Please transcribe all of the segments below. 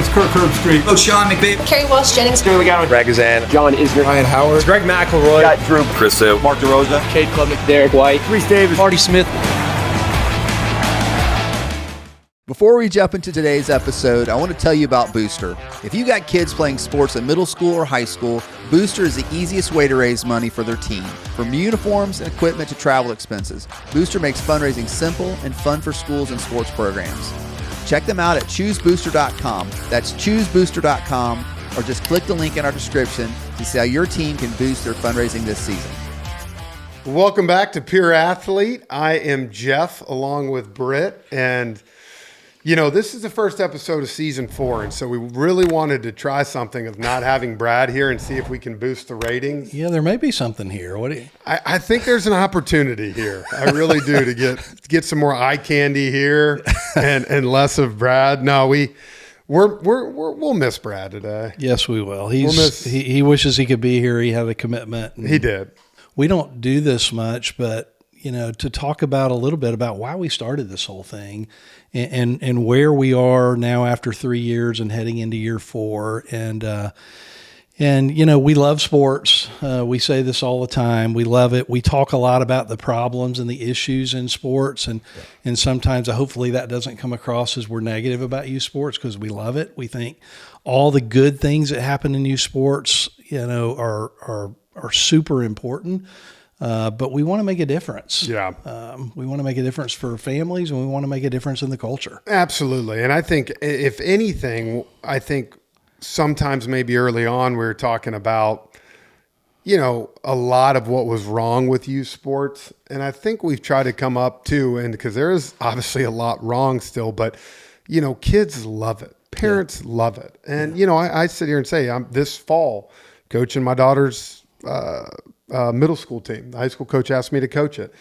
It's Kirk Herbstreit. Oh, Sean McVay. Kerry Walsh Jennings. Joey Logano. Ragazan. John Isner. Ryan Howard. Greg McElroy. Got Drew. Chris Hill. Mark DeRosa. Cade Klubnik. Derek White. Reese Davis. Marty Smith. Before we jump into today's episode, I want to tell you about Booster. If you got kids playing sports in middle school or high school, Booster is the easiest way to raise money for their team. From uniforms and equipment to travel expenses, Booster makes fundraising simple and fun for schools and sports programs. Check them out at choosebooster.com. That's choosebooster.com, or just click the link in our description to see how your team can boost their fundraising this season. Welcome back to Pure Athlete. I am Jeff along with Britt, and you know, this is the first episode of season 4, and so we really wanted to try something of not having Brad here and see if we can boost the ratings. Yeah, there may be something here. What do you? I think there's an opportunity here. I really do, to get some more eye candy here and less of Brad. No, we'll miss Brad today. Yes, we will. He wishes he could be here. He had a commitment. He did. We don't do this much, but you know, to talk about a little bit about why we started this whole thing and where we are now after 3 years and heading into year 4. And you know, we love sports. We say this all the time. We love it. We talk a lot about the problems and the issues in sports. And sometimes hopefully that doesn't come across as we're negative about youth sports, because we love it. We think all the good things that happen in youth sports, you know, are super important. But we want to make a difference. Yeah. We want to make a difference for families, and we want to make a difference in the culture. Absolutely. And I think, if anything, sometimes maybe early on we were talking about, you know, a lot of what was wrong with youth sports. And I think we've tried to come up to, and because there is obviously a lot wrong still, but, you know, kids love it. Parents love it. And, you know, I sit here and say, I'm this fall coaching my daughter's middle school team. The high school coach asked me to coach it.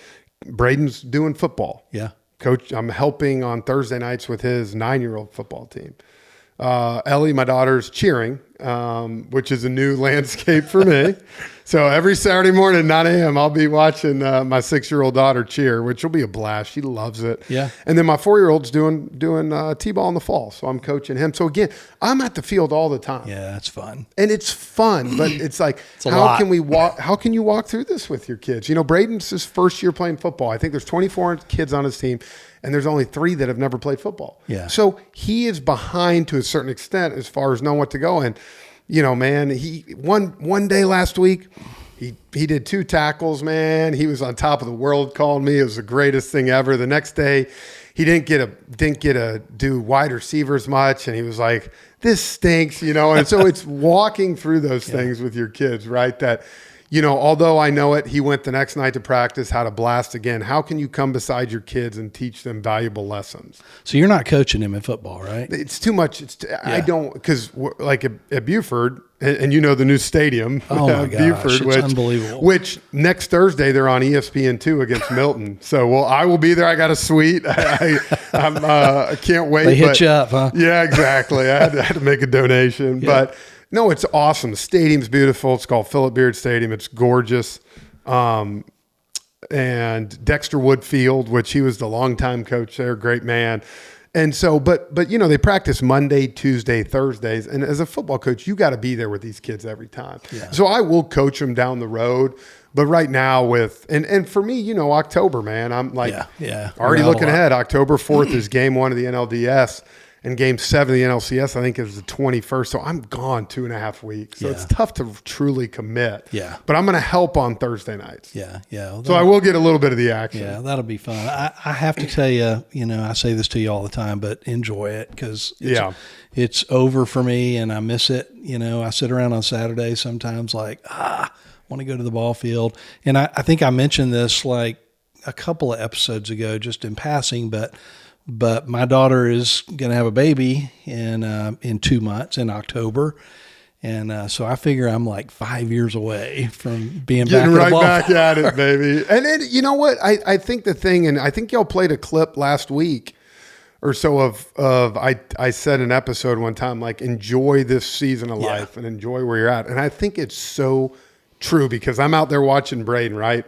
Braden's doing football. Yeah. Coach, I'm helping on Thursday nights with his 9-year-old football team. Ellie, my daughter's cheering, which is a new landscape for me. So every Saturday morning at 9 a.m., I'll be watching my 6-year-old daughter cheer, which will be a blast. She loves it. Yeah. And then my 4-year-old's doing T-ball in the fall, so I'm coaching him. So again, I'm at the field all the time. Yeah, it's fun. And it's fun, but it's like, how can you walk through this with your kids? You know, Braden's his first year playing football. I think there's 24 kids on his team, and there's only 3 that have never played football. Yeah. So he is behind to a certain extent as far as knowing what to go. And, you know, man, he one day last week, he did 2 tackles, man. He was on top of the world, calling me. It was the greatest thing ever. The next day, he didn't get to do wide receivers much, and he was like, this stinks, you know. And so it's walking through those things with your kids, right? That, you know, although I know it, he went the next night to practice how to blast again. How can you come beside your kids and teach them valuable lessons? So you're not coaching him in football, right? It's too much. I don't, because like at Buford, and you know the new stadium, oh my gosh, Buford, it's unbelievable. Which next Thursday they're on ESPN2 against Milton. So, well, I will be there. I got a suite. I can't wait. They hit you up, huh? Yeah, exactly. I had to make a donation, but. No, it's awesome. The stadium's beautiful. It's called Philip Beard Stadium. It's gorgeous. And Dexter Woodfield, which he was the longtime coach there, great man. And so, but you know, they practice Monday, Tuesday, Thursdays. And as a football coach, you got to be there with these kids every time. Yeah. So I will coach them down the road. But right now and for me, you know, October, man, I'm like already looking ahead. October 4th is game 1 of the NLDS. And game 7 of the NLCS, I think, is the 21st. So I'm gone 2.5 weeks. So it's tough to truly commit. Yeah. But I'm going to help on Thursday nights. Yeah, yeah. Well, so I will get a little bit of the action. Yeah, that'll be fun. I have to tell you, you know, I say this to you all the time, but enjoy it, because it's over for me and I miss it. You know, I sit around on Saturdays sometimes like, want to go to the ball field. And I think I mentioned this like a couple of episodes ago, just in passing, but my daughter is going to have a baby in 2 months, in October. And so I figure I'm like 5 years away from being getting back back at it, baby. And then, you know what? I think the thing, and I think y'all played a clip last week or so of I said an episode one time, like, enjoy this season of life and enjoy where you're at. And I think it's so true, because I'm out there watching Braden, right?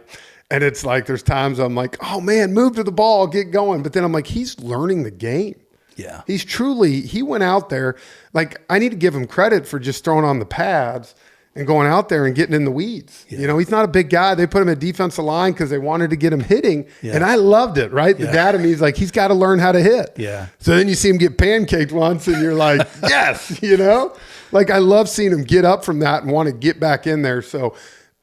And it's like, there's times I'm like, oh man, move to the ball, get going. But then I'm like, he's learning the game. Yeah. He went out there. Like, I need to give him credit for just throwing on the pads and going out there and getting in the weeds. Yeah. You know, he's not a big guy. They put him at defensive line because they wanted to get him hitting. Yeah. And I loved it, right? The dad in me is like, he's got to learn how to hit. Yeah. So then you see him get pancaked once and you're like, yes, you know? Like, I love seeing him get up from that and want to get back in there. So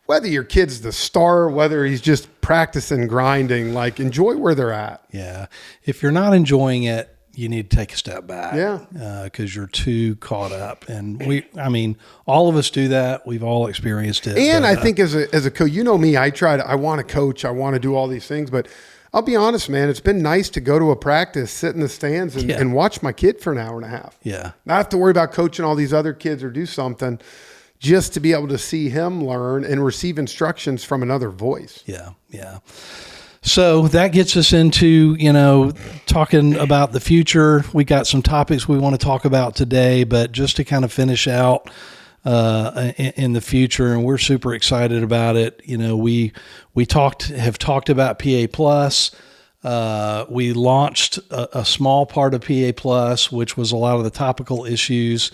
whether your kid's the star, whether he's just practicing grinding, like, enjoy where they're at. Yeah. If you're not enjoying it, you need to take a step back. Yeah. Because you're too caught up. And all of us do that. We've all experienced it. And I think as a coach, you know me, I want to coach, I want to do all these things, but I'll be honest, man, it's been nice to go to a practice, sit in the stands and watch my kid for an hour and a half. Yeah. Not have to worry about coaching all these other kids or do something, just to be able to see him learn and receive instructions from another voice. Yeah. Yeah. So that gets us into, talking about the future. We got some topics we want to talk about today, but just to kind of finish out in the future, and we're super excited about it. We have talked about PA Plus. We launched a small part of PA Plus, which was a lot of the topical issues.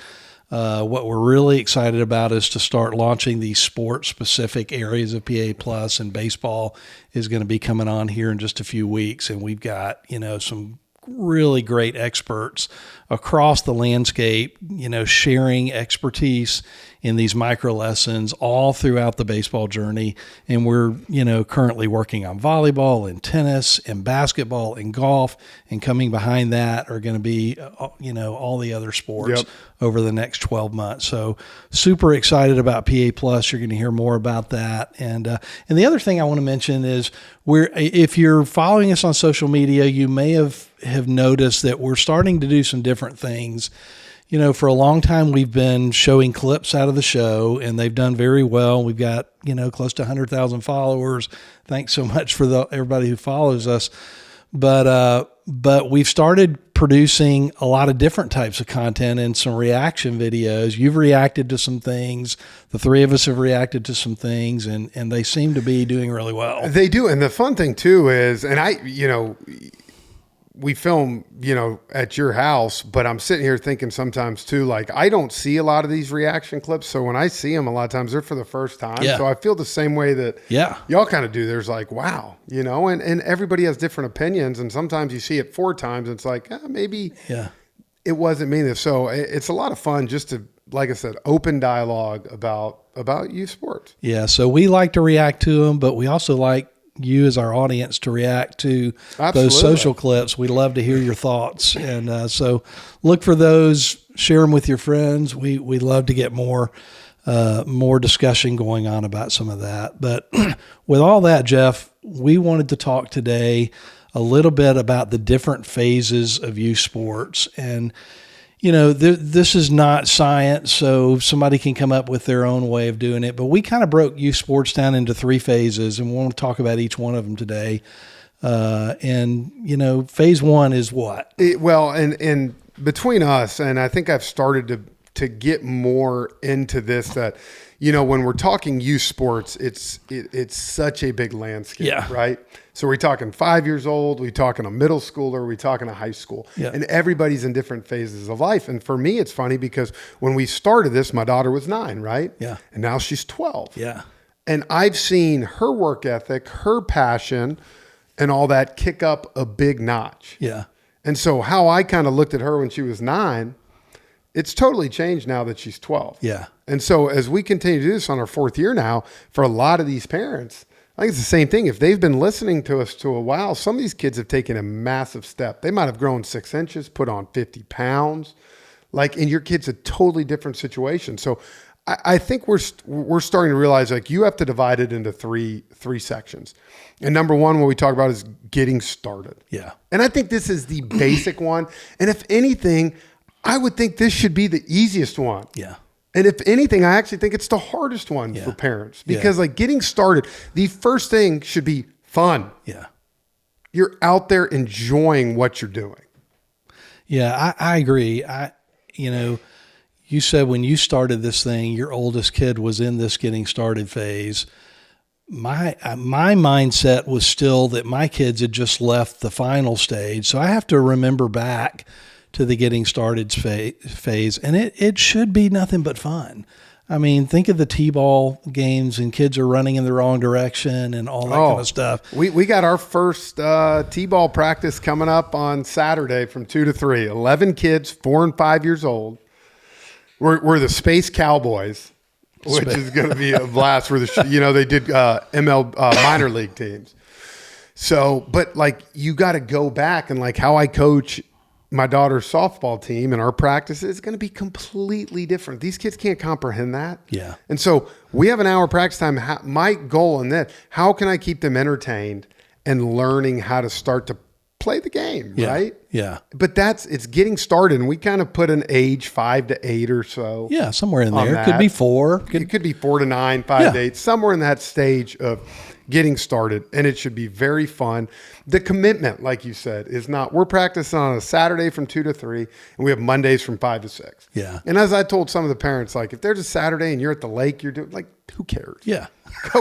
What we're really excited about is to start launching these sport-specific areas of PA Plus, and baseball is going to be coming on here in just a few weeks. And we've got, some really great experts across the landscape, sharing expertise in these micro lessons all throughout the baseball journey. And we're, currently working on volleyball and tennis and basketball and golf, and coming behind that are going to be, all the other sports over the next 12 months. So super excited about PA Plus. You're going to hear more about that. And the other thing I want to mention is if you're following us on social media, you may have noticed that we're starting to do some different things. For a long time, we've been showing clips out of the show, and they've done very well. We've got, close to 100,000 followers. Thanks so much for everybody who follows us. But we've started producing a lot of different types of content and some reaction videos. You've reacted to some things. The three of us have reacted to some things, and they seem to be doing really well. They do. And the fun thing too is, and we film, at your house, but I'm sitting here thinking sometimes too, like, I don't see a lot of these reaction clips. So when I see them, a lot of times they're for the first time. Yeah. So I feel the same way that y'all kind of do. There's like, wow, and everybody has different opinions. And sometimes you see it 4 times. And it's like, maybe it wasn't me. So it's a lot of fun just to, like I said, open dialogue about youth sports. Yeah. So we like to react to them, but we also like you as our audience to react to those social clips. We love to hear your thoughts. And so look for those, share them with your friends. We love to get more discussion going on about some of that. But with all that, Jeff, we wanted to talk today a little bit about the different phases of youth sports. And this is not science, so somebody can come up with their own way of doing it. But we kind of broke youth sports down into 3 phases, and we want to talk about each one of them today. Phase 1 is what? And between us, and I think I've started to get more into this, that, when we're talking youth sports, it's such a big landscape, right? So we're talking 5 years old, we're talking a middle schooler, we're talking a high school, and everybody's in different phases of life. And for me, it's funny because when we started this, my daughter was 9, right? Yeah. And now she's 12. Yeah. And I've seen her work ethic, her passion, and all that kick up a big notch. Yeah. And so how I kind of looked at her when she was 9, it's totally changed now that she's 12. Yeah. And so as we continue to do this on our 4th year now, for a lot of these parents, I think it's the same thing. If they've been listening to us to a while, some of these kids have taken a massive step. They might have grown 6 inches, put on 50 pounds. And your kid's a totally different situation. So I think we're starting to realize, like, you have to divide it into three sections. And number 1, what we talk about is getting started. Yeah. And I think this is the basic one. And if anything, I would think this should be the easiest one. Yeah. And if anything, I actually think it's the hardest one for parents, because like getting started, the first thing should be fun. Yeah. You're out there enjoying what you're doing. Yeah, I agree. You said when you started this thing, your oldest kid was in this getting started phase. My mindset was still that my kids had just left the final stage. So I have to remember back to the getting started phase. And it should be nothing but fun. I mean, think of the T-ball games and kids are running in the wrong direction and all that kind of stuff. We got our first T-ball practice coming up on Saturday from 2 to 3. 11 kids, 4 and 5 years old. We're the Space Cowboys, which is going to be a blast. They did ML minor league teams. So, but like you got to go back and like how I coach my daughter's softball team and our practice is going to be completely different. These kids can't comprehend that. Yeah. And so we have an hour practice time. My goal in that, how can I keep them entertained and learning how to start to play the game, right? Yeah. But it's getting started. And we kind of put an age 5 to 8 or so. Yeah, somewhere in there. Could be 4. It could be 4 to 9, 5 to 8, somewhere in that stage of getting started, and it should be very fun. The commitment, like you said, is not, we're practicing on a Saturday from 2 to 3, and we have Mondays from 5 to 6. Yeah. And as I told some of the parents, like, if there's a Saturday and you're at the lake, you're doing, like, who cares? Yeah.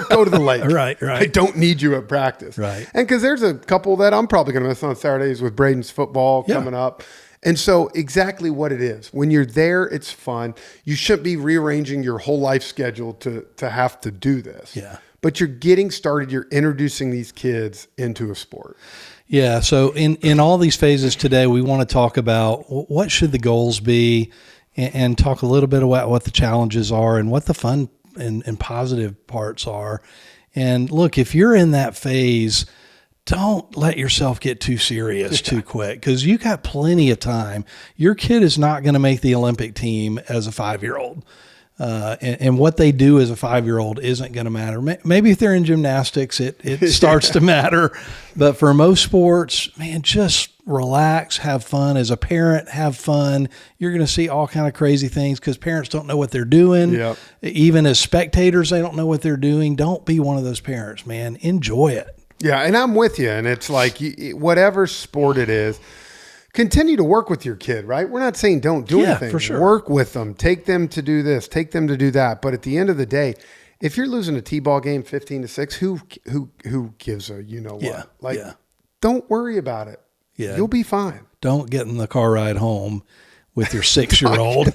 Go to the lake. Right. I don't need you at practice. Right. And because there's a couple that I'm probably going to miss on Saturdays with Braden's football coming up. And so exactly what it is. When you're there, it's fun. You shouldn't be rearranging your whole life schedule to have to do this. Yeah. But you're getting started. You're introducing these kids into a sport. Yeah. So in all these phases today, we want to talk about what should the goals be and talk a little bit about what the challenges are and what the fun and positive parts are. And look, if you're in that phase, don't let yourself get too serious too quick because you got plenty of time. Your kid is not going to make the Olympic team as a 5-year-old. And what they do as a 5-year-old isn't going to matter. Maybe if they're in gymnastics, it starts to matter. But for most sports, man, just relax, have fun. As a parent, have fun. You're going to see all kind of crazy things because parents don't know what they're doing. Yep. Even as spectators, they don't know what they're doing. Don't be one of those parents, man. Enjoy it. Yeah, and I'm with you. And it's like whatever sport it is, continue to work with your kid, right? We're not saying don't do anything. For sure. Work with them. Take them to do this. Take them to do that. But at the end of the day, if you're losing a T-ball game 15-6, who gives a what? Don't worry about it. Yeah. You'll be fine. Don't get in the car ride home with your 6-year-old.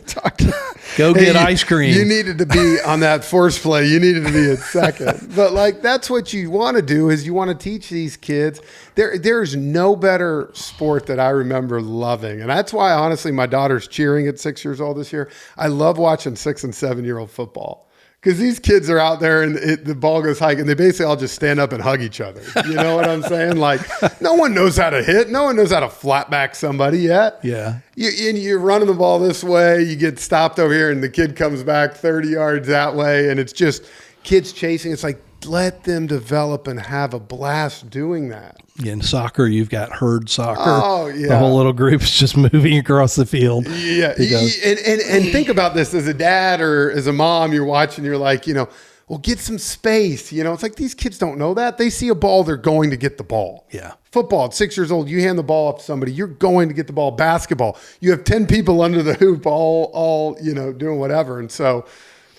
Go get ice cream. You needed to be on that force play. You needed to be at second. But like that's what you want to do is you want to teach these kids. There's no better sport that I remember loving. And that's why honestly my daughter's cheering at 6 years old this year. I love watching 6 and 7-year-old football. Because these kids are out there and the ball goes high and they basically all just stand up and hug each other. You know what I'm saying? Like, no one knows how to hit. No one knows how to flat back somebody yet. Yeah. You're running the ball this way. You get stopped over here and the kid comes back 30 yards that way. And it's just kids chasing. It's like, let them develop and have a blast doing that. In soccer, you've got herd soccer. Oh, yeah. The whole little group is just moving across the field. Yeah. And think about this as a dad or as a mom, you're watching, you're like, well, get some space. It's like these kids don't know that. They see a ball, they're going to get the ball. Yeah. Football at 6 years old, you hand the ball up to somebody, you're going to get the ball. Basketball, you have 10 people under the hoop all doing whatever. And so,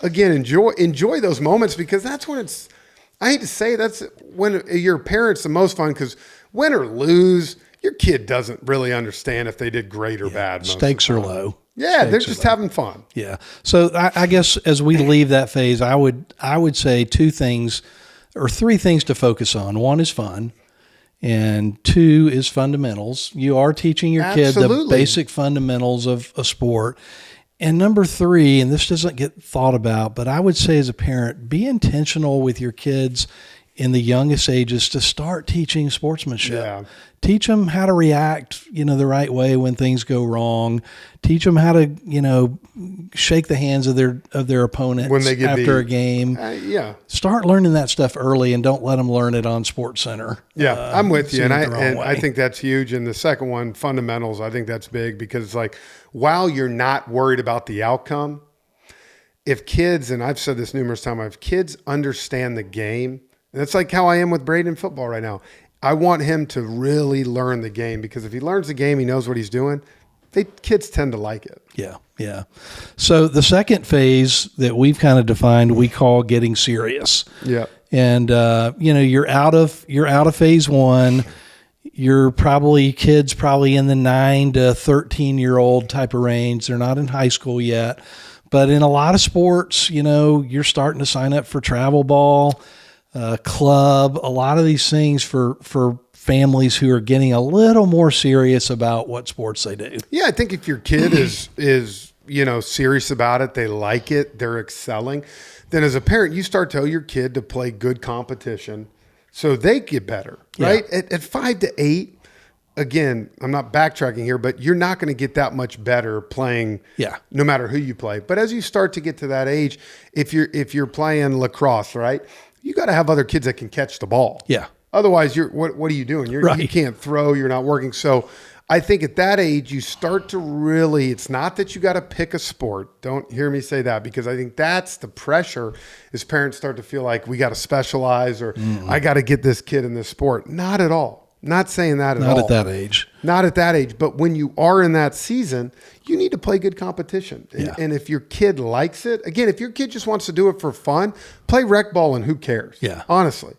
again, enjoy those moments because that's when it's, I hate to say that's when your parents the most fun because win or lose, your kid doesn't really understand if they did great or bad. Stakes are low. Yeah, they're just having fun. Yeah. So I guess as we leave that phase, I would say 2 things or 3 things to focus on. 1 is fun, and 2 is fundamentals. You are teaching your kid the basic fundamentals of a sport. And number 3, and this doesn't get thought about, but I would say as a parent, be intentional with your kids in the youngest ages to start teaching sportsmanship. Yeah. Teach them how to react, the right way when things go wrong. Teach them how to, shake the hands of their opponents when they get after beat. A game. Yeah. Start learning that stuff early and don't let them learn it on Sports Center. Yeah, I'm with you. And I think that's huge. And the second one, fundamentals, I think that's big because it's like, while you're not worried about the outcome, if kids, and I've said this numerous times, if kids understand the game, and it's like how I am with Braden in football right now. I want him to really learn the game because if he learns the game, he knows what he's doing. Kids tend to like it. Yeah, yeah. So the second phase that we've kind of defined, we call getting serious. Yeah. And you're out of phase 1. Your kids probably in the 9 to 13-year-old type of range. They're not in high school yet. But in a lot of sports, you're starting to sign up for travel ball, club, a lot of these things for families who are getting a little more serious about what sports they do. Yeah, I think if your kid is serious about it, they like it, they're excelling, then as a parent, you start to tell your kid to play good competition so they get better, right? Yeah. At 5 to 8, again, I'm not backtracking here, but you're not going to get that much better playing no matter who you play. But as you start to get to that age, if you're playing lacrosse, right, you got to have other kids that can catch the ball. Yeah. Otherwise, what are you doing? You can't throw, you're not working. So I think at that age, you start to really, it's not that you got to pick a sport. Don't hear me say that, because I think that's the pressure as parents start to feel like we got to specialize or I got to get this kid in this sport. Not at all. Not saying that at all. Not at that age. Not at that age. But when you are in that season, you need to play good competition. And if your kid likes it, again, if your kid just wants to do it for fun, play rec ball and who cares? Yeah. Honestly.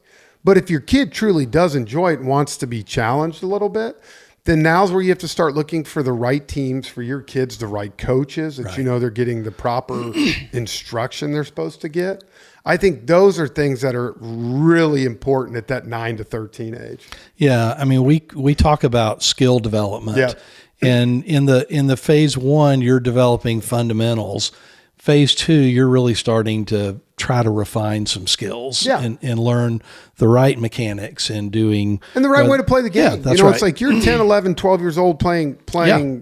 But if your kid truly does enjoy it and wants to be challenged a little bit, then now's where you have to start looking for the right teams for your kids, the right coaches that they're getting the proper instruction they're supposed to get. I think those are things that are really important at that 9 to 13 age. Yeah, I mean, we talk about skill development. Yeah. And in the phase 1, you're developing fundamentals. Phase 2, you're really starting to try to refine some skills and learn the right mechanics and doing. And the right way to play the game. Yeah, that's right. It's like you're 10, 11, 12 years old playing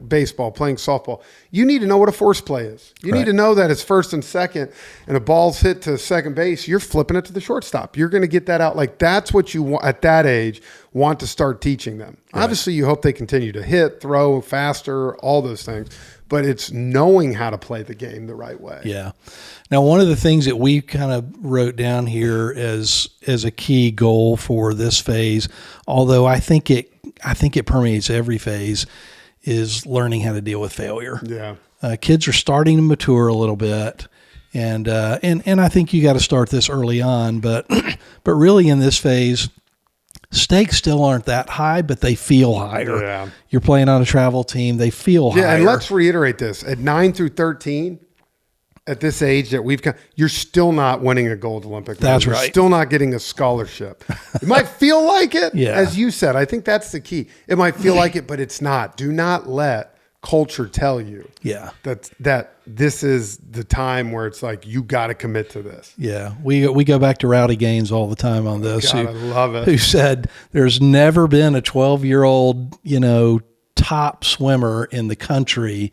baseball, playing softball. You need to know what a force play is. You need to know that it's first and second and a ball's hit to second base, you're flipping it to the shortstop. You're going to get that out. Like that's what you want at that age, want to start teaching them. Right. Obviously, you hope they continue to hit, throw faster, all those things. But it's knowing how to play the game the right way. Yeah. Now, one of the things that we kind of wrote down here as a key goal for this phase, although I think it permeates every phase, is learning how to deal with failure. Yeah. Kids are starting to mature a little bit, and I think you got to start this early on. But really in this phase, stakes still aren't that high, but they feel higher. Yeah. You're playing on a travel team. They feel higher. Yeah, and let's reiterate this. At 9 through 13, at this age that we've come, you're still not winning a gold Olympic medal. That's right. You're still not getting a scholarship. It might feel like it, as you said. I think that's the key. It might feel like it, but it's not. Do not let culture tell you that this is the time where it's like you got to commit to this. Yeah, we go back to Rowdy Gaines all the time on this. God, I love it. Who said there's never been a 12-year-old, top swimmer in the country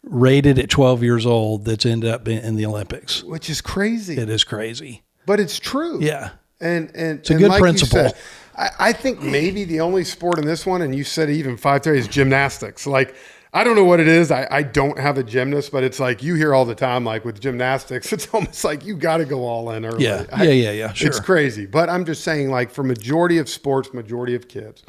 rated at 12 years old that's ended up in the Olympics. Which is crazy. It is crazy. But it's true. Yeah. And it's a good like principle. You said, I think maybe the only sport in this one, and you said even 5:30, is gymnastics. Like, I don't know what it is. I don't have a gymnast, but it's like you hear all the time, like with gymnastics, it's almost like you got to go all in early. Yeah. Sure. It's crazy. But I'm just saying, like, for majority of sports, majority of kids,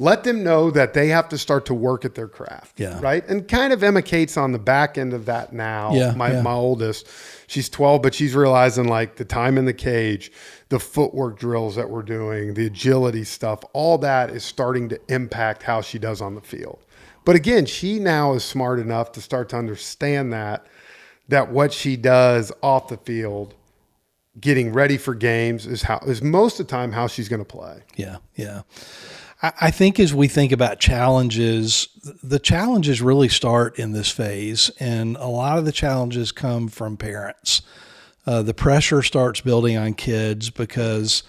let them know that they have to start to work at their craft. Yeah. Right. And kind of Emma Kate's on the back end of that now. Yeah. My oldest, she's 12, but she's realizing like the time in the cage, the footwork drills that we're doing, the agility stuff, all that is starting to impact how she does on the field. But again, she now is smart enough to start to understand that what she does off the field, getting ready for games, is most of the time how she's going to play. Yeah. I think as we think about challenges, the challenges really start in this phase, and a lot of the challenges come from parents. The pressure starts building on kids because,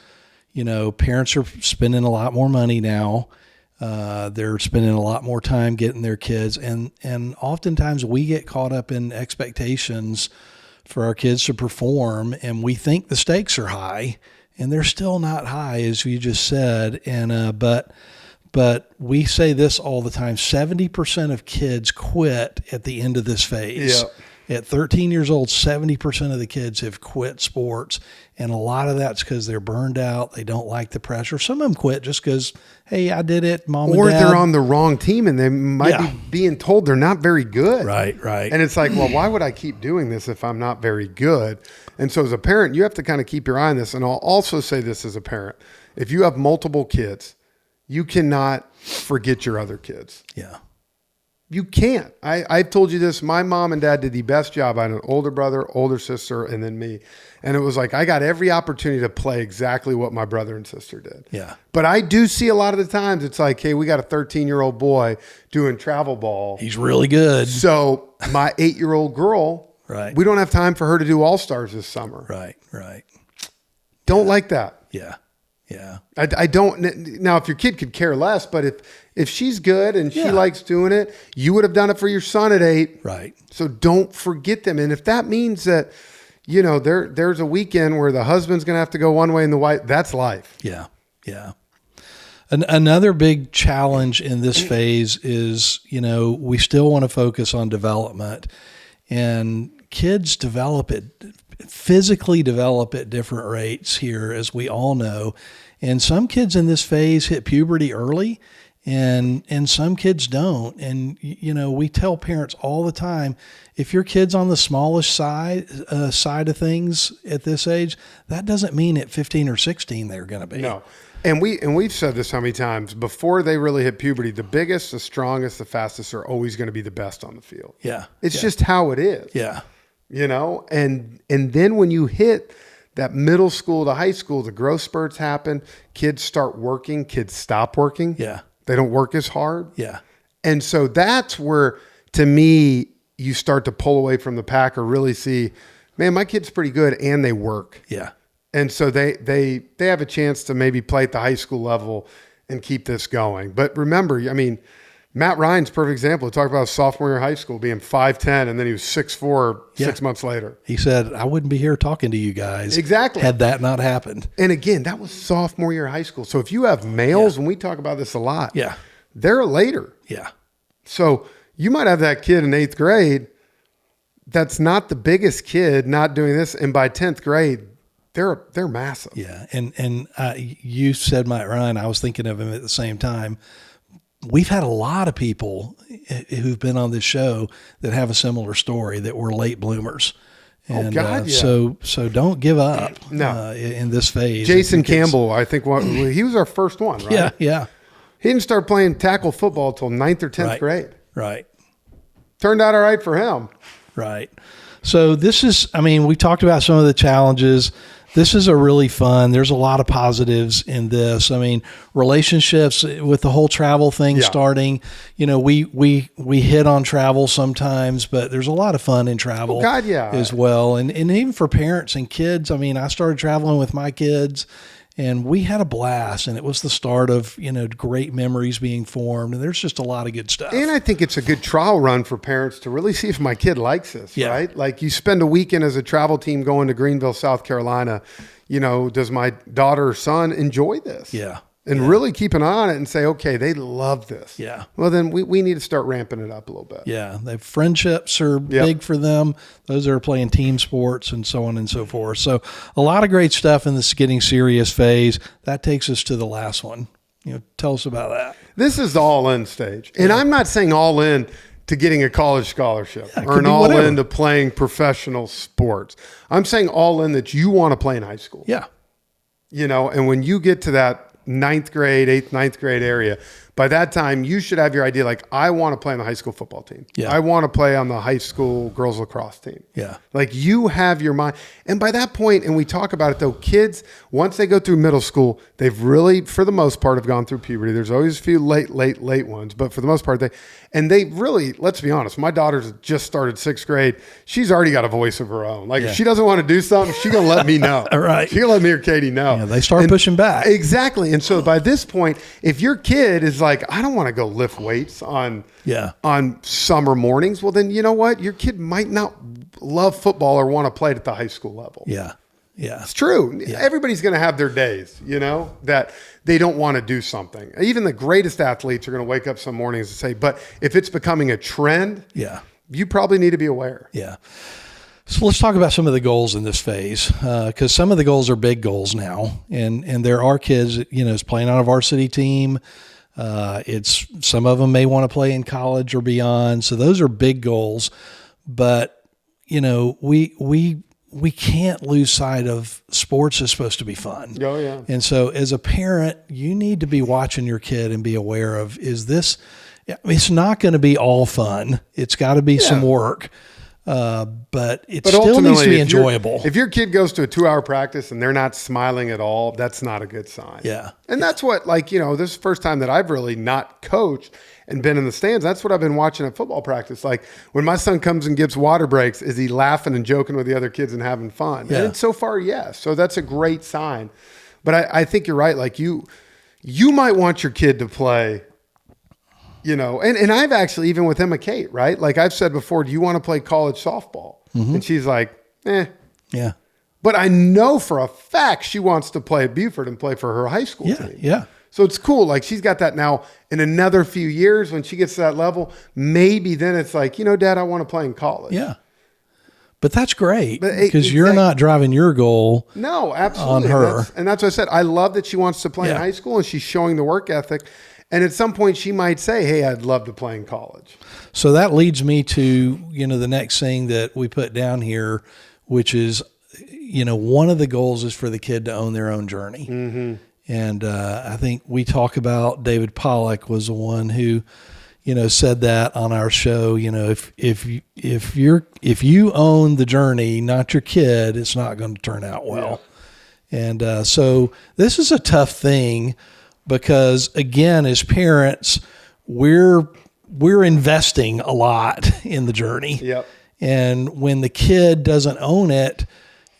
parents are spending a lot more money now. They're spending a lot more time getting their kids, and oftentimes we get caught up in expectations for our kids to perform, and we think the stakes are high, and they're still not high, as you just said. And but we say this all the time: 70% of kids quit at the end of this phase. Yeah. At 13 years old, 70% of the kids have quit sports. And a lot of that's because they're burned out. They don't like the pressure. Some of them quit just because, hey, I did it, mom and dad. Or they're on the wrong team and they might be being told they're not very good. Right. And it's like, well, why would I keep doing this if I'm not very good? And so as a parent, you have to kind of keep your eye on this. And I'll also say this as a parent. If you have multiple kids, you cannot forget your other kids. Yeah. You can't. I've told you this. My mom and dad did the best job. I had an older brother, older sister, and then me. And it was like I got every opportunity to play exactly what my brother and sister did. Yeah. But I do see a lot of the times it's like, hey, we got a 13-year-old boy doing travel ball. He's really good. So my 8-year-old girl, Right. we don't have time for her to do All-Stars this summer. Right. Don't like that. Yeah. Yeah. I don't. Now, if your kid could care less, but if she's good and she likes doing it, you would have done it for your son at 8. Right. So don't forget them. And if that means that, you know, there's a weekend where the husband's going to have to go one way and the wife, that's life. Yeah. Yeah. Another big challenge in this phase is, you know, we still want to focus on development, and kids physically develop at different rates here, as we all know. And some kids in this phase hit puberty early, and some kids don't. And, you know, we tell parents all the time, if your kid's on the smallish side of things at this age, that doesn't mean at 15 or 16 they're going to be. No. And we've said this how many times, before they really hit puberty, the biggest, the strongest, the fastest are always going to be the best on the field. Yeah. It's just how it is. Yeah. You know, and then when you hit that middle school to high school, the growth spurts happen. Kids start working. Kids stop working. Yeah. They don't work as hard. Yeah. And so that's where, to me, you start to pull away from the pack or really see, man, my kid's pretty good and they work. Yeah. And so they have a chance to maybe play at the high school level and keep this going. But remember, I mean, Matt Ryan's a perfect example. Talk about sophomore year of high school being 5'10", and then he was 6'4" 6 months later. He said, I wouldn't be here talking to you guys. Exactly. Had that not happened. And again, that was sophomore year of high school. So if you have males, and we talk about this a lot, they're later. Yeah. So you might have that kid in 8th grade that's not the biggest kid not doing this, and by 10th grade, they're massive. Yeah. And you said Matt Ryan. I was thinking of him at the same time. We've had a lot of people who've been on this show that have a similar story, that were late bloomers. And, So don't give up in this phase. Jason Campbell, I think he was our first one, right? Yeah. He didn't start playing tackle football until 9th or 10th grade. Right. Turned out all right for him. Right. So this is, I mean, we talked about some of the challenges. This is a really fun. There's a lot of positives in this. I mean, relationships with the whole travel thing starting. You know, we hit on travel sometimes, but there's a lot of fun in travel as well. And even for parents and kids. I mean, I started traveling with my kids, and we had a blast, and it was the start of, you know, great memories being formed. And there's just a lot of good stuff. And I think it's a good trial run for parents to really see if my kid likes this, right? Like, you spend a weekend as a travel team going to Greenville, South Carolina. You know, does my daughter or son enjoy this? Yeah. And really keep an eye on it and say, okay, they love this. Yeah. Well, then we need to start ramping it up a little bit. Yeah. The friendships are big for them. Those that are playing team sports and so on and so forth. So a lot of great stuff in this getting serious phase. That takes us to the last one. You know, tell us about that. This is the all-in stage. And I'm not saying all in to getting a college scholarship or an all in to playing professional sports. I'm saying all in that you want to play in high school. Yeah. You know, and when you get to that 9th grade, 8th, 9th grade area, by that time you should have your idea, like, I want to play on the high school football team. Yeah. I want to play on the high school girls lacrosse team. Yeah. Like, you have your mind. And by that point, and we talk about it though, kids, once they go through middle school, they've really, for the most part, have gone through puberty. There's always a few late ones, but for the most part, they really, let's be honest, my daughter's just started 6th grade. She's already got a voice of her own. Like, if she doesn't want to do something, she's going to let me know. Right. She's going to let me or Katie know. Yeah, they start pushing back. Exactly. And so by this point, if your kid is like, I don't want to go lift weights on summer mornings, well, then you know what? Your kid might not love football or want to play it at the high school level. Yeah. Yeah. It's true. Yeah. Everybody's going to have their days, you know, that they don't want to do something. Even the greatest athletes are going to wake up some mornings and say, but if it's becoming a trend, you probably need to be aware. Yeah. So let's talk about some of the goals in this phase, because some of the goals are big goals now, and there are kids, you know, is playing on a varsity team. It's some of them may want to play in college or beyond. So those are big goals, but you know, we we can't lose sight of sports is supposed to be fun. Oh, yeah. And so as a parent, you need to be watching your kid and be aware of, it's not going to be all fun. It's got to be some work. But still needs to be enjoyable. If your kid goes to a 2-hour practice and they're not smiling at all, that's not a good sign. Yeah. And that's what, this is the first time that I've really not coached and been in the stands. That's what I've been watching at football practice. Like when my son comes and gives water breaks, is he laughing and joking with the other kids and having fun? Yeah. And so far, yes. So that's a great sign. But I think you're right. Like you might want your kid to play, and I've actually, even with Emma Kate, right? Like I've said before, do you want to play college softball? Mm-hmm. And she's like, Yeah. But I know for a fact she wants to play at Buford and play for her high school team. Yeah. So it's cool. Like she's got that now. In another few years, when she gets to that level, maybe then it's like, Dad, I want to play in college. Yeah. But that's great because you're not driving your goal. No, absolutely. On her. And that's what I said. I love that she wants to play in high school and she's showing the work ethic. And at some point she might say, hey, I'd love to play in college. So that leads me to, the next thing that we put down here, which is, one of the goals is for the kid to own their own journey. Mm-hmm. And I think we talk about David Pollack was the one who, said that on our show. If you own the journey, not your kid, it's not going to turn out well. Yeah. And so this is a tough thing because, again, as parents, we're investing a lot in the journey. Yep. And when the kid doesn't own it,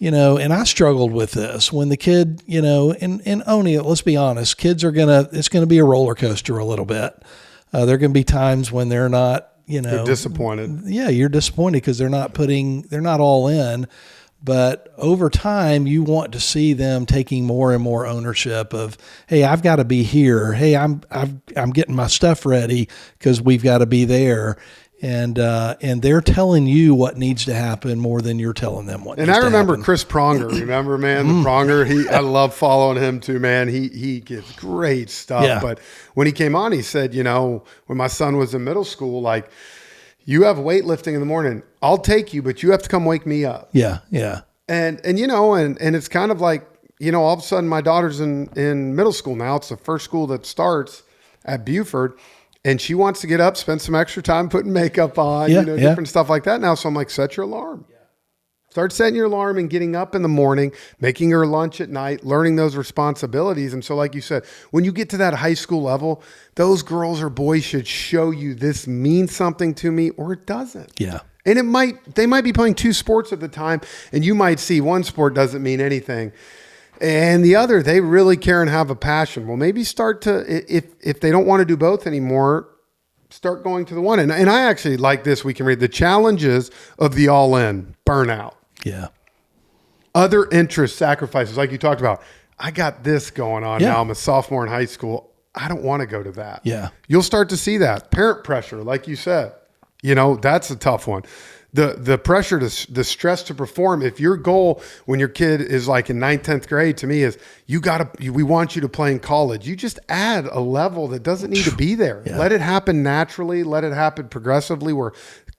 and I struggled with this when the kid, and owning it, let's be honest, kids it's going to be a roller coaster a little bit. There are going to be times when they're not, they're disappointed. Yeah. You're disappointed because they're not all in, but over time you want to see them taking more and more ownership of, hey, I've got to be here. Hey, I'm getting my stuff ready because we've got to be there. And they're telling you what needs to happen more than you're telling them what needs to happen. And I remember Chris Pronger. Remember, man, the Pronger? I love following him too, man. He gives great stuff. Yeah. But when he came on, he said, when my son was in middle school, like, you have weightlifting in the morning. I'll take you, but you have to come wake me up. Yeah, yeah. And it's kind of like, all of a sudden my daughter's in middle school now. It's the first school that starts at Buford. And she wants to get up, spend some extra time putting makeup on, different stuff like that now. So I'm like, set your alarm. Yeah. Start setting your alarm and getting up in the morning, making her lunch at night, learning those responsibilities. And so like you said, when you get to that high school level, those girls or boys should show you this means something to me or it doesn't. Yeah. And they might be playing 2 sports at the time, and you might see one sport doesn't mean anything. And the other, they really care and have a passion. Well, maybe start to, if they don't want to do both anymore, start going to the one. And I actually like this. We can read the challenges of the all-in burnout. Yeah. Other interests, sacrifices, like you talked about. I got this going on now. I'm a sophomore in high school. I don't want to go to that. Yeah. You'll start to see that. Parent pressure, like you said. That's a tough one. The pressure, the stress to perform. If your goal when your kid is like in 9th, 10th grade to me is we want you to play in college. You just add a level that doesn't need to be there. Yeah. Let it happen naturally. Let it happen progressively where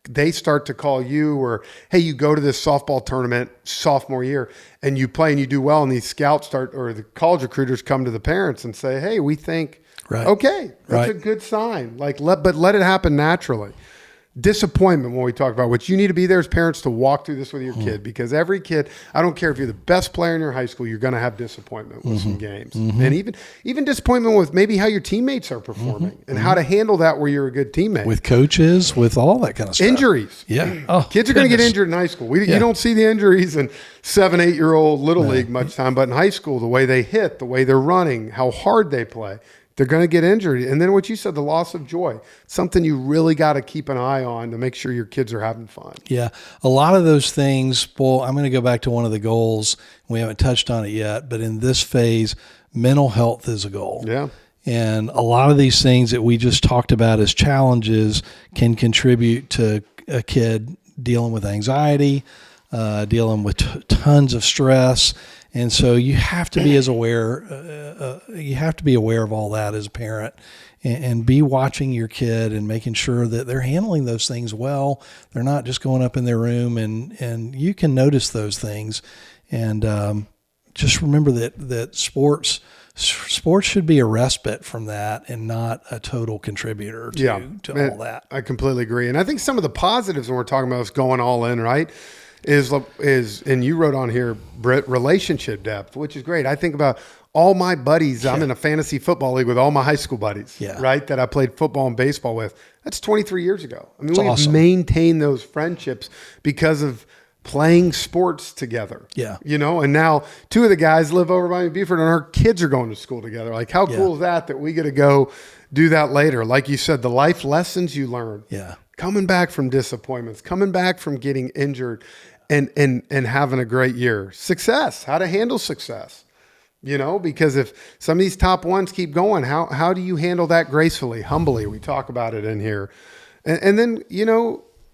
they start to call you or, hey, you go to this softball tournament sophomore year and you play and you do well. And these scouts or the college recruiters come to the parents and say, hey, we think, okay, that's a good sign. But let it happen naturally. Disappointment when we talk about what you need to be there as parents to walk through this with your kid, because every kid, I don't care if you're the best player in your high school, you're going to have disappointment with some games, and even disappointment with maybe how your teammates are performing and how to handle that where you're a good teammate with coaches, with all that kind of stuff. Injuries, kids are going to get injured in high school. You don't see the injuries in 7-8-year-old little league much time, but in high school, the way they hit, the way they're running, how hard they play. They're going to get injured. And then what you said, the loss of joy, something you really got to keep an eye on to make sure your kids are having fun. Yeah. A lot of those things, well, I'm going to go back to one of the goals. We haven't touched on it yet, but in this phase, mental health is a goal. Yeah. And a lot of these things that we just talked about as challenges can contribute to a kid dealing with anxiety, dealing with tons of stress. And so you have to be you have to be aware of all that as a parent, and be watching your kid and making sure that they're handling those things well. They're not just going up in their room, and you can notice those things. And just remember that sports should be a respite from that and not a total contributor to all that. I completely agree. And I think some of the positives when we're talking about us going all in, right, is, and you wrote on here, Britt, relationship depth, which is great. I think about all my buddies. I'm in a fantasy football league with all my high school buddies, right, that I played football and baseball with. That's 23 years ago. I mean, we've maintained those friendships because of playing sports together. Yeah. And now two of the guys live over by me in Beaufort, and our kids are going to school together. Like, how cool is that we get to go do that later? Like you said, the life lessons you learn. Yeah. Coming back from disappointments, coming back from getting injured, and having a great year. Success, how to handle success. Because if some of these top ones keep going, how do you handle that gracefully, humbly? We talk about it in here. And then,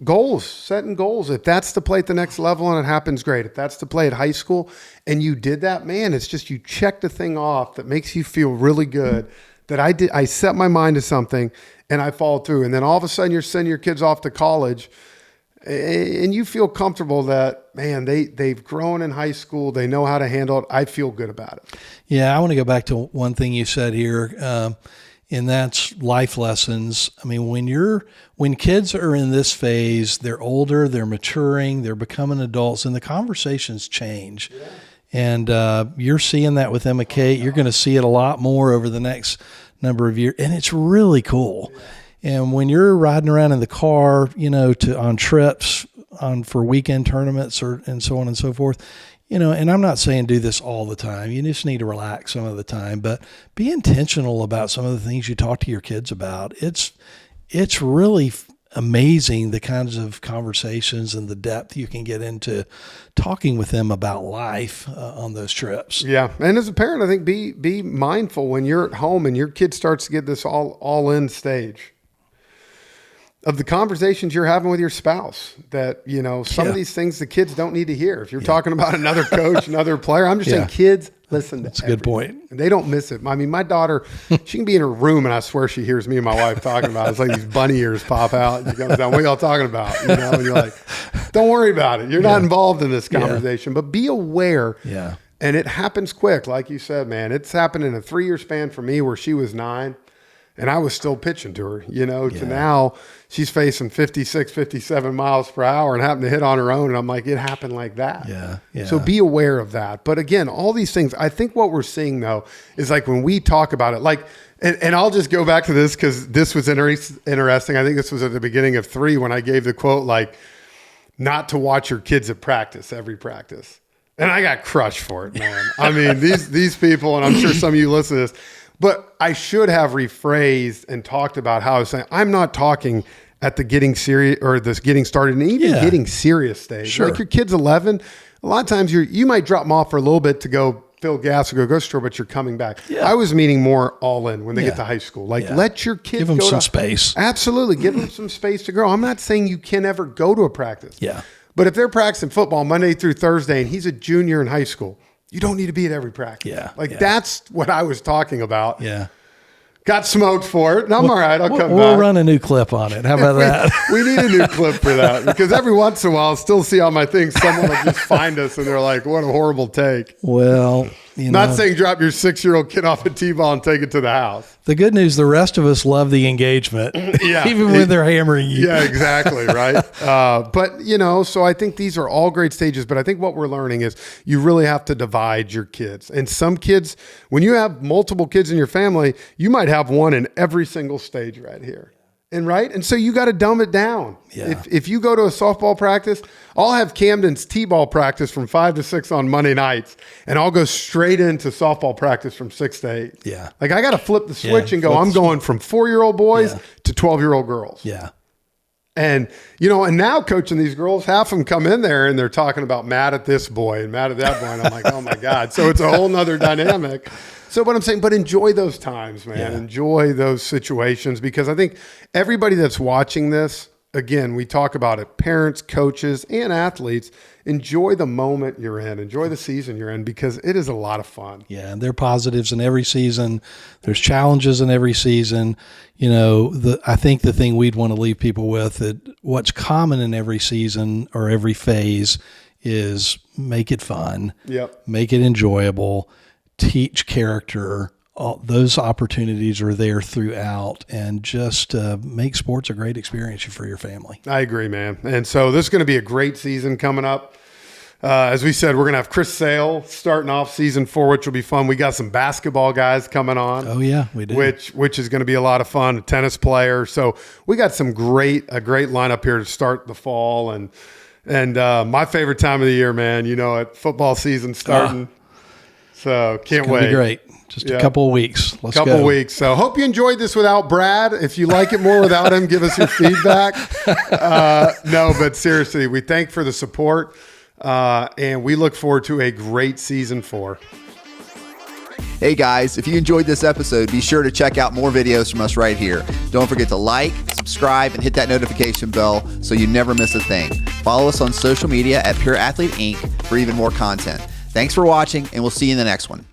goals, setting goals. If that's to play at the next level and it happens, great. If that's to play at high school and you did that, man, it's just you check the thing off that makes you feel really good that I set my mind to something and I followed through. And then all of a sudden you're sending your kids off to college and you feel comfortable that, man, they've grown in high school. They know how to handle it. I feel good about it. Yeah, I want to go back to one thing you said here, and that's life lessons. I mean, when kids are in this phase, they're older, they're maturing, they're becoming adults, and the conversations change. Yeah. And you're seeing that with Emma Kate. You're going to see it a lot more over the next number of years, and it's really cool. Yeah. And when you're riding around in the car, on trips, for weekend tournaments and so on and so forth, and I'm not saying do this all the time. You just need to relax some of the time, but be intentional about some of the things you talk to your kids about. It's really amazing the kinds of conversations and the depth you can get into talking with them about life on those trips. Yeah. And as a parent, I think be mindful when you're at home and your kid starts to get this all in stage of the conversations you're having with your spouse that, some of these things the kids don't need to hear. If you're talking about another coach, another player, I'm just saying kids listen to That's a good point. And they don't miss it. I mean, my daughter, she can be in her room and I swear she hears me and my wife talking about it. It's like these bunny ears pop out and she comes down, what are y'all talking about? And you're like, don't worry about it. You're not involved in this conversation, but be aware. Yeah. And it happens quick. Like you said, man, it's happened in a 3-year span for me where she was 9. And I was still pitching to her, to now she's facing 56, 57 miles per hour and happened to hit on her own. And I'm like, it happened like that. Yeah. So be aware of that. But again, all these things, I think what we're seeing though, is like when we talk about it, like, and I'll just go back to this because this was interesting. I think this was at the beginning of 3 when I gave the quote, like, not to watch your kids at practice, every practice. And I got crushed for it, man. I mean, these people, and I'm sure some of you listen to this, but I should have rephrased and talked about how I was saying, I'm not talking at the getting serious or this getting started and even getting serious stage. Sure. Like your kid's 11. A lot of times you might drop them off for a little bit to go fill gas or go grocery store, but you're coming back. Yeah. I was meaning more all in when they get to high school. Like let your kids give them some space. Absolutely. Give them some space to grow. I'm not saying you can ever go to a practice. Yeah. But if they're practicing football Monday through Thursday and he's a junior in high school, you don't need to be at every practice. That's what I was talking about. Yeah. Got smoked for it. And I'm all right. I'll come back. We'll run a new clip on it. How about that? We need a new clip for that because every once in a while I'll still see on my thing someone will just find us and they're like, what a horrible take. Well, not saying drop your 6-year-old kid off a T-ball and take it to the house. The good news, the rest of us love the engagement, even when they're hammering you. Yeah, exactly, right? But, so I think these are all great stages, but I think what we're learning is you really have to divide your kids. And some kids, when you have multiple kids in your family, you might have one in every single stage right here. And so you got to dumb it down. Yeah. If you go to a softball practice, I'll have Camden's T-ball practice from 5 to 6 on Monday nights, and I'll go straight into softball practice from 6 to 8. Yeah. Like I got to flip the switch and go, I'm going from 4-year-old boys to 12-year-old girls. Yeah. And, and now coaching these girls, half of them come in there and they're talking about mad at this boy and mad at that boy. And I'm like, oh my God. So it's a whole nother dynamic. So what I'm saying, but enjoy those times, man. Yeah. Enjoy those situations because I think everybody that's watching this, again, we talk about it, parents, coaches, and athletes, enjoy the moment you're in, enjoy the season you're in, because it is a lot of fun. Yeah, and there are positives in every season. There's challenges in every season. You know, I think the thing we'd want to leave people with, that what's common in every season or every phase, is make it fun, make it enjoyable, teach character. All those opportunities are there throughout, and just make sports a great experience for your family. I agree, man. And so this is going to be a great season coming up. As we said, we're going to have Chris Sale starting off season 4, which will be fun. We got some basketball guys coming on. Oh yeah, we do. Which is going to be a lot of fun. A tennis player. So we got a great lineup here to start the fall, and my favorite time of the year, man. You know, football season starting. So can't wait. Be great. Just a couple of weeks. Let's go. Couple weeks. So hope you enjoyed this without Brad. If you like it more without him, give us your feedback. No, but seriously, we thank for the support, and we look forward to a great season 4. Hey guys, if you enjoyed this episode, be sure to check out more videos from us right here. Don't forget to like, subscribe, and hit that notification bell so you never miss a thing. Follow us on social media at Pure Athlete Inc. for even more content. Thanks for watching, and we'll see you in the next one.